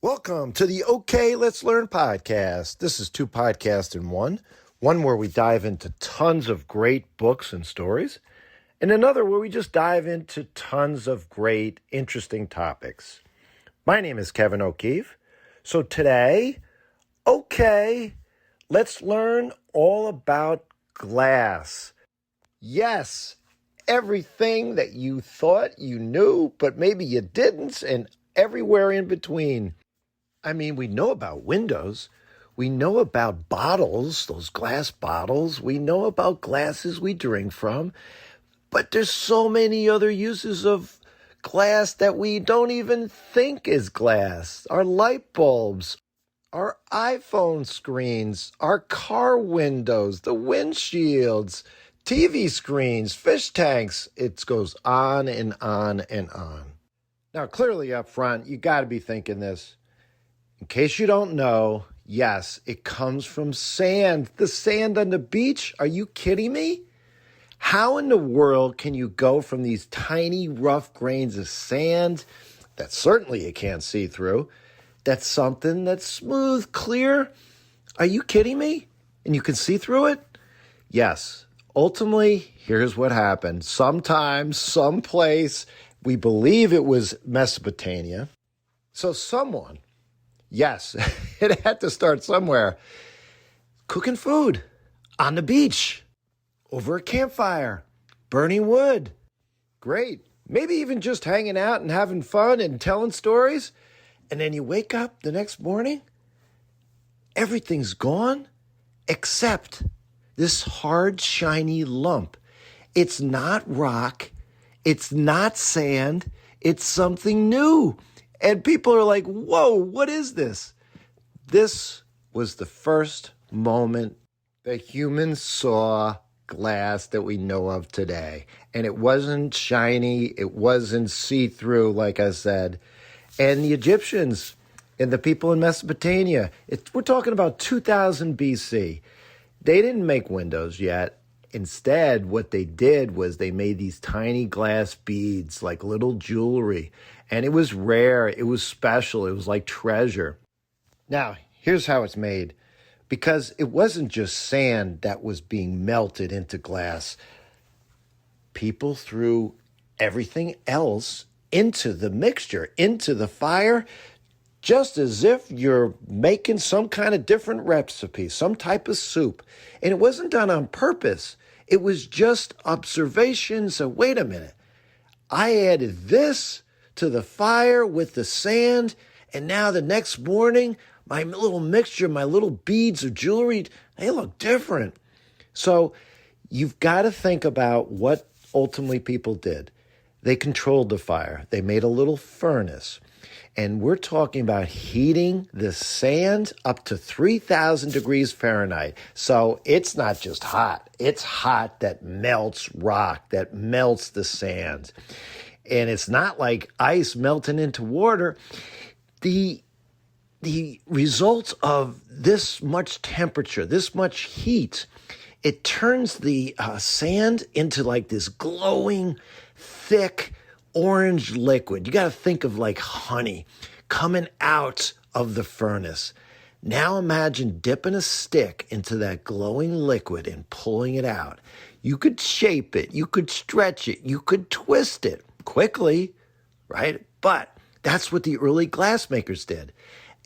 Welcome to the OK Let's Learn podcast. This is two podcasts in one. One where we dive into tons of great books and stories, and another where we just dive into tons of great, interesting topics. My name is Kevin O'Keefe. So today, let's learn all about glass. Yes, everything that you thought you knew, but maybe you didn't, and everywhere in between. I mean, we know about windows. We know about bottles, those glass bottles. We know about glasses we drink from. But there's so many other uses of glass that we don't even think is glass. Our light bulbs, our iPhone screens, our car windows, the windshields, TV screens, fish tanks. It goes on and on and on. Now, clearly up front, you got to be thinking this. In case you don't know, yes, it comes from sand. The sand on the beach? Are you kidding me? How in the world can you go from these tiny, rough grains of sand that certainly you can't see through, that's something that's smooth, clear? Are you kidding me? And you can see through it? Yes. Ultimately, here's what happened. Sometime, someplace, we believe it was Mesopotamia. So someone, yes, it had to start somewhere, cooking food on the beach, over a campfire, burning wood. Great. Maybe even just hanging out and having fun and telling stories. And then you wake up the next morning, everything's gone except this hard, shiny lump. It's not rock. It's not sand. It's something new. And people are like, whoa, what is this? This was the first moment that humans saw glass that we know of today. And it wasn't shiny. It wasn't see-through, like I said. And the Egyptians and the people in Mesopotamia, we're talking about 2000 BC. They didn't make windows yet. Instead, what they did was they made these tiny glass beads, like little jewelry. And it was rare. It was special. It was like treasure. Now, here's how it's made. Because it wasn't just sand that was being melted into glass. People threw everything else into the mixture, into the fire, just as if you're making some kind of different recipe, some type of soup. And it wasn't done on purpose. It was just observation. So wait a minute. I added this to the fire with the sand, and now the next morning, my little mixture, my little beads of jewelry, they look different. So you've got to think about what ultimately people did. They controlled the fire. They made a little furnace. And we're talking about heating the sand up to 3,000 degrees Fahrenheit. So it's not just hot. It's hot that melts rock, that melts the sand. And it's not like ice melting into water. The results of this much temperature, this much heat, it turns the sand into like this glowing, thick, orange liquid. You got to think of like honey coming out of the furnace. Now imagine dipping a stick into that glowing liquid and pulling it out. You could shape it. You could stretch it. You could twist it quickly, right? But that's what the early glassmakers did.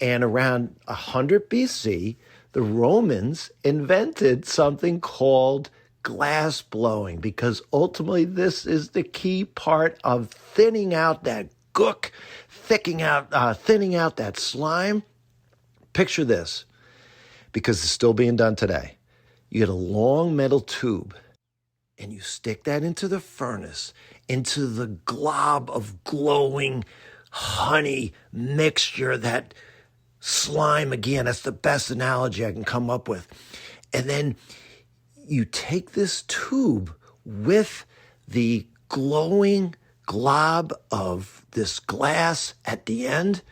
And around 100 BC, the Romans invented something called glass blowing, because ultimately this is the key part of thinning out that gook, thinning out that slime. Picture this, because it's still being done today. You get a long metal tube and you stick that into the furnace, into the glob of glowing honey mixture, that slime again. That's the best analogy I can come up with. And then you take this tube with the glowing glob of this glass at the end,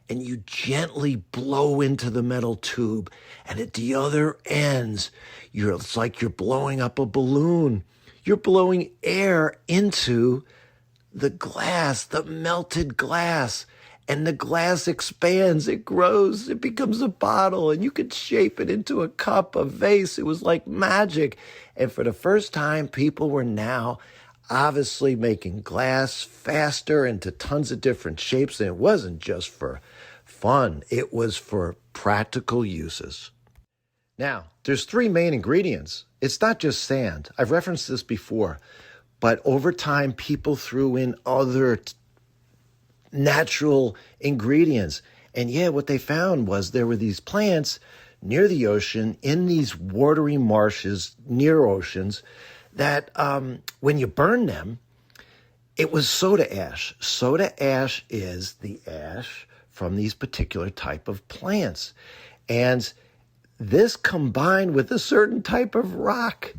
and you gently blow into the metal tube. And at the other ends, it's like you're blowing up a balloon. You're blowing air into the glass, the melted glass. and the glass expands, it grows, it becomes a bottle, and you could shape it into a cup, a vase. It was like magic. And for the first time, people were now obviously making glass faster into tons of different shapes. And it wasn't just for fun, it was for practical uses. Now, there's three main ingredients. It's not just sand. I've referenced this before, but over time, people threw in other natural ingredients. And yeah, what they found was there were these plants near the ocean, in these watery marshes near oceans, that when you burn them, it was soda ash. Soda ash is the ash from these particular type of plants. And this combined with a certain type of rock.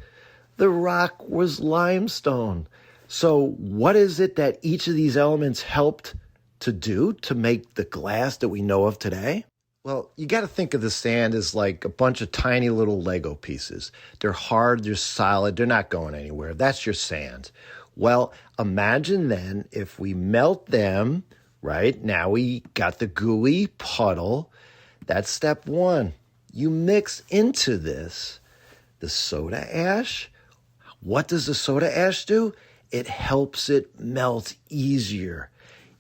The rock was limestone. So what is it that each of these elements helped to do to make the glass that we know of today? Well, you got to think of the sand as like a bunch of tiny little Lego pieces. They're hard, they're solid, they're not going anywhere. That's your sand. Well, imagine then if we melt them, right? Now we got the gooey puddle. That's step one. You mix into this the soda ash. What does the soda ash do? It helps it melt easier.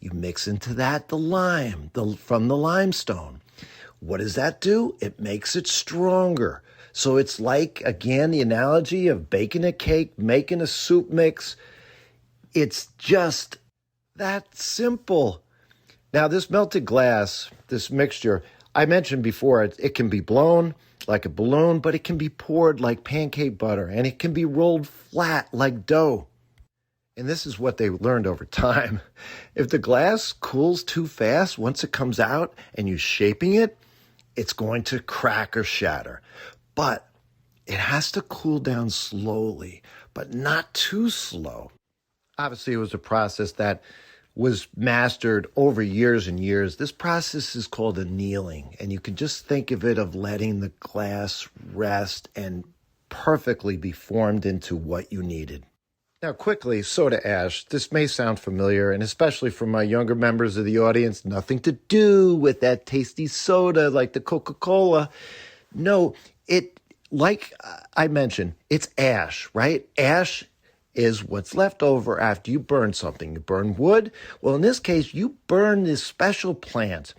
You mix into that the lime from the limestone. What does that do? It makes it stronger. So it's like, again, the analogy of baking a cake, making a soup mix. It's just that simple. Now, this melted glass, this mixture, I mentioned before, it can be blown like a balloon, but it can be poured like pancake butter, and it can be rolled flat like dough. And this is what they learned over time. If the glass cools too fast, once it comes out and you're shaping it, it's going to crack or shatter. But it has to cool down slowly, but not too slow. Obviously, it was a process that was mastered over years and years. This process is called annealing, and you can just think of it of letting the glass rest and perfectly be formed into what you needed. Now, quickly, soda ash. This may sound familiar, and especially for my younger members of the audience, nothing to do with that tasty soda like the Coca-Cola. No, like I mentioned, it's ash, right? Ash is what's left over after you burn something. You burn wood. Well, in this case, you burn this special plant.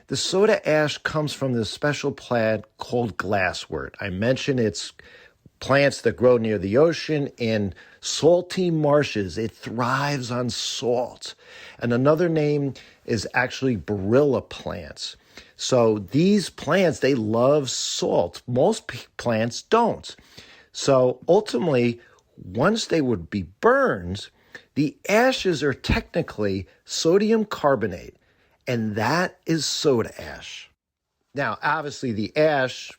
The soda ash comes from this special plant called glasswort. I mentioned it's plants that grow near the ocean in salty marshes. It thrives on salt. And another name is actually barilla plants. So these plants, they love salt. Most plants don't. So ultimately, once they would be burned, the ashes are technically sodium carbonate, and that is soda ash. Now, obviously, the ash,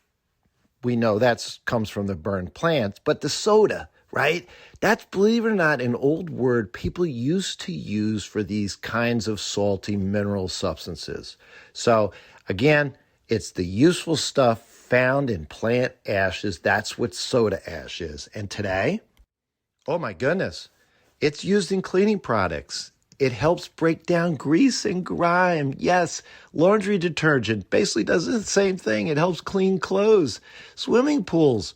we know that comes from the burned plants, but the soda, right? That's, believe it or not, an old word people used to use for these kinds of salty mineral substances. So again, it's the useful stuff found in plant ashes. That's what soda ash is. And today, oh my goodness, it's used in cleaning products. It helps break down grease and grime. Yes, laundry detergent basically does the same thing. It helps clean clothes. Swimming pools.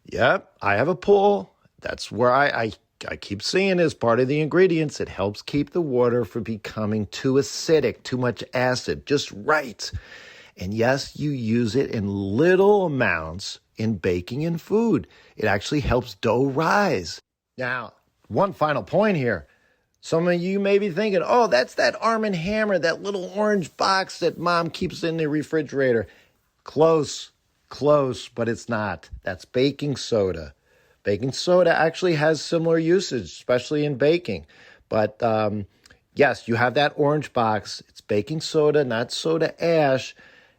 Yep, I have a pool. That's where I keep seeing as part of the ingredients. It helps keep the water from becoming too acidic, too much acid, just right. And yes, you use it in little amounts in baking and food. It actually helps dough rise. Now, one final point here. Some of you may be thinking, oh, that's that Arm & Hammer, that little orange box that mom keeps in the refrigerator. Close, but it's not. That's baking soda. Baking soda actually has similar usage, especially in baking. But yes, you have that orange box. It's baking soda, not soda ash.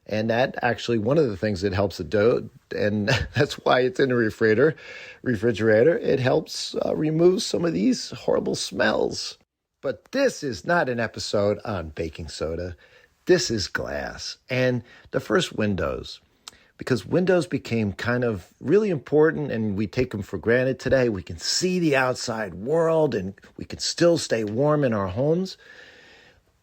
And that actually, one of the things that helps the dough, and that's why it's in the refrigerator, it helps remove some of these horrible smells. But this is not an episode on baking soda. This is glass and the first windows. Because windows became kind of really important and we take them for granted today. We can see the outside world and we can still stay warm in our homes.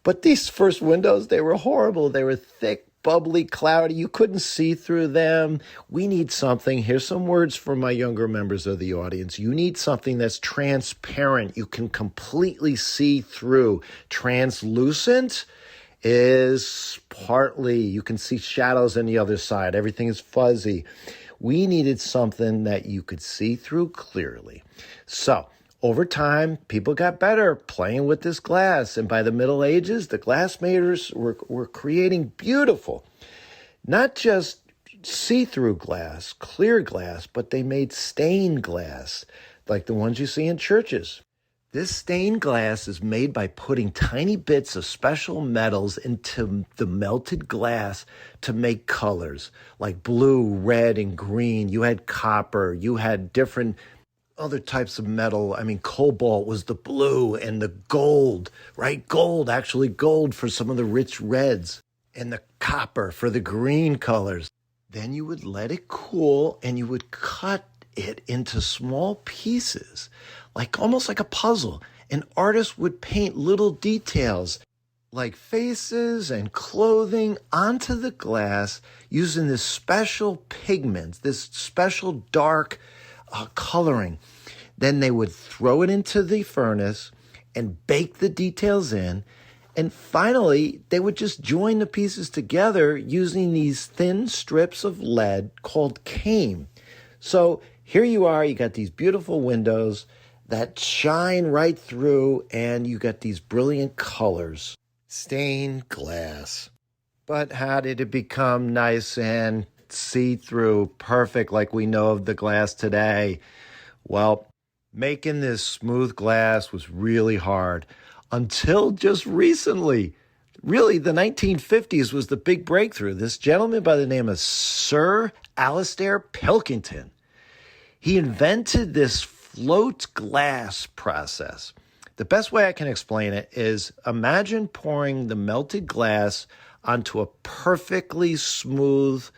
But these first windows, they were horrible. They were thick, bubbly, cloudy. You couldn't see through them. We need something. Here's some words for my younger members of the audience. You need something that's transparent. You can completely see through. Translucent is partly, you can see shadows on the other side. Everything is fuzzy. We needed something that you could see through clearly. So over time, people got better playing with this glass. And by the Middle Ages, the glass makers were creating beautiful, not just see-through glass, clear glass, but they made stained glass, like the ones you see in churches. This stained glass is made by putting tiny bits of special metals into the melted glass to make colors, like blue, red, and green. You had copper, you had different other types of metal. I mean, cobalt was the blue, and the gold, right? Actually gold for some of the rich reds, and the copper for the green colors. Then you would let it cool, and you would cut it into small pieces, almost like a puzzle. An artist would paint little details like faces and clothing onto the glass using this special pigment, this special dark coloring. Then they would throw it into the furnace and bake the details in. And finally, they would just join the pieces together using these thin strips of lead called came. So here you are, you got these beautiful windows that shine right through, and you got these brilliant colors. Stained glass. But how did it become nice and see-through, perfect like we know of the glass today? Well, making this smooth glass was really hard until just recently. Really, the 1950s was the big breakthrough. This gentleman by the name of Sir Alistair Pilkington, he invented this float glass process. The best way I can explain it is imagine pouring the melted glass onto a perfectly smooth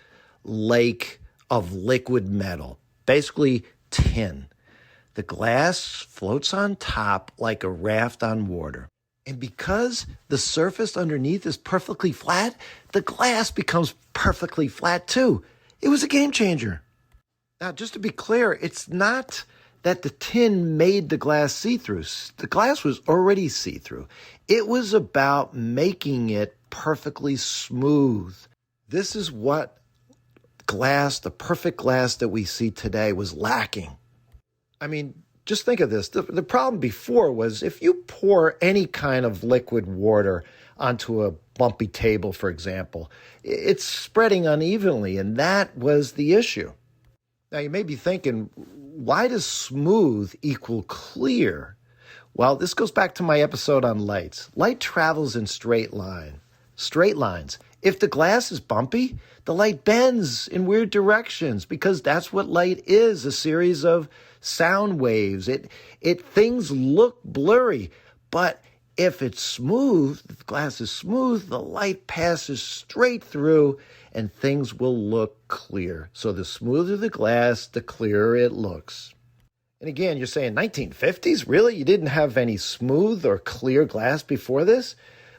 lake of liquid metal, basically tin. The glass floats on top like a raft on water. And because the surface underneath is perfectly flat, the glass becomes perfectly flat too. It was a game changer. Now, just to be clear, it's not that the tin made the glass see-through. The glass was already see-through. It was about making it perfectly smooth. This is what glass, the perfect glass that we see today, was lacking. I mean, just think of this. The problem before was if you pour any kind of liquid water onto a bumpy table, for example, it's spreading unevenly, and that was the issue. Now, you may be thinking, why does smooth equal clear? Well, this goes back to my episode on lights. Light travels in straight lines. If the glass is bumpy, the light bends in weird directions because that's what light is, a series of sound waves. Things look blurry, but if it's smooth, if the glass is smooth, the light passes straight through and things will look clear. So the smoother the glass, the clearer it looks. And again, you're saying 1950s? Really? You didn't have any smooth or clear glass before this?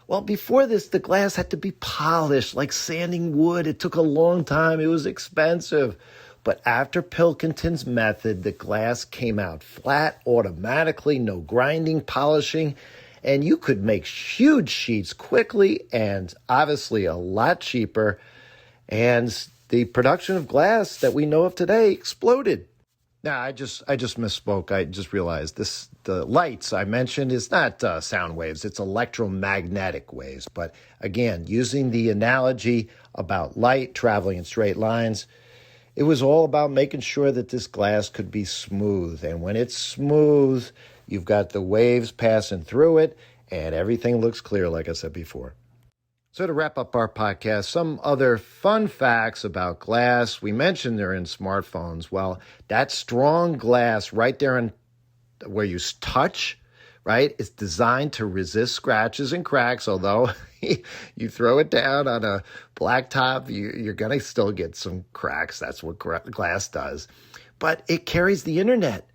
Well, before this, the glass had to be polished like sanding wood. It took a long time. It was expensive. But after Pilkington's method, the glass came out flat automatically, no grinding, polishing, and you could make huge sheets quickly and obviously a lot cheaper. And the production of glass that we know of today exploded. Now, I just misspoke. I just realized the lights I mentioned is not sound waves. It's electromagnetic waves. But again, using the analogy about light traveling in straight lines, it was all about making sure that this glass could be smooth. And when it's smooth, you've got the waves passing through it, and everything looks clear, like I said before. So to wrap up our podcast, some other fun facts about glass. We mentioned they're in smartphones. Well, that strong glass right there in where you touch, right, it's designed to resist scratches and cracks. Although you throw it down on a blacktop, you're going to still get some cracks. That's what glass does. But it carries the internet.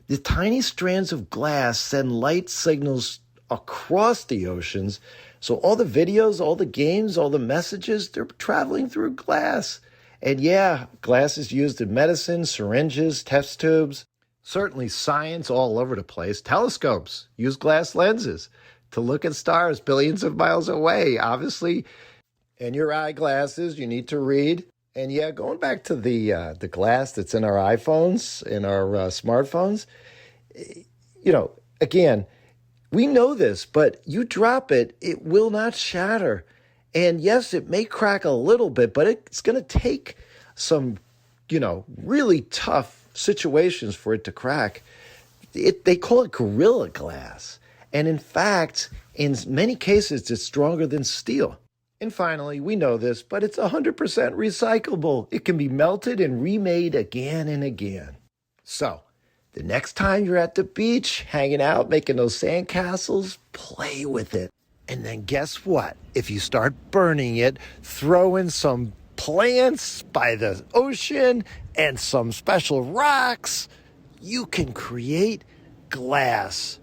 The tiny strands of glass send light signals across the oceans So all the videos, all the games, all the messages, they're traveling through glass. And yeah, glass is used in medicine, syringes, test tubes, certainly science all over the place. Telescopes use glass lenses to look at stars billions of miles away, obviously. And your eyeglasses, you need to read. And yeah, going back to the glass that's in our iPhones, in our smartphones, again, we know this, but you drop it, it will not shatter. And yes, it may crack a little bit, but it's going to take some, really tough situations for it to crack. They call it Gorilla Glass. And in fact, in many cases, it's stronger than steel. And finally, we know this, but it's 100% recyclable. It can be melted and remade again and again. So, the next time you're at the beach, hanging out, making those sandcastles, play with it. And then guess what? If you start burning it, throw in some plants by the ocean and some special rocks, you can create glass.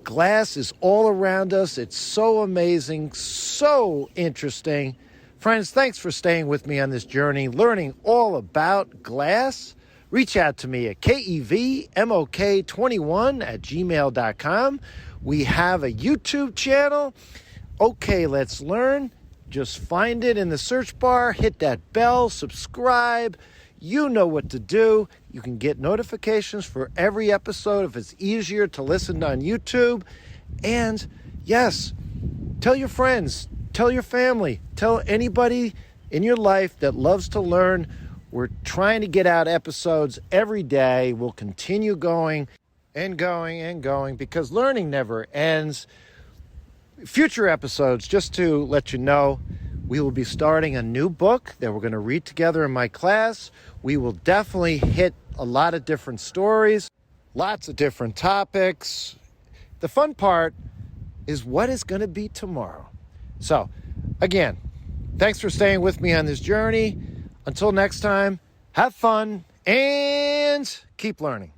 Glass is all around us. It's so amazing, so interesting. Friends, thanks for staying with me on this journey, learning all about glass. Reach out to me at kevmok21@gmail.com. We have a YouTube channel. Okay, let's learn. Just find it in the search bar, hit that bell, subscribe. You know what to do. You can get notifications for every episode if it's easier to listen on YouTube. And yes, tell your friends, tell your family, tell anybody in your life that loves to learn. We're trying to get out episodes every day. We'll continue going and going and going because learning never ends. Future episodes, just to let you know, we will be starting a new book that we're going to read together in my class. We will definitely hit a lot of different stories, lots of different topics. The fun part is what is going to be tomorrow. So, again, thanks for staying with me on this journey. Until next time, have fun and keep learning.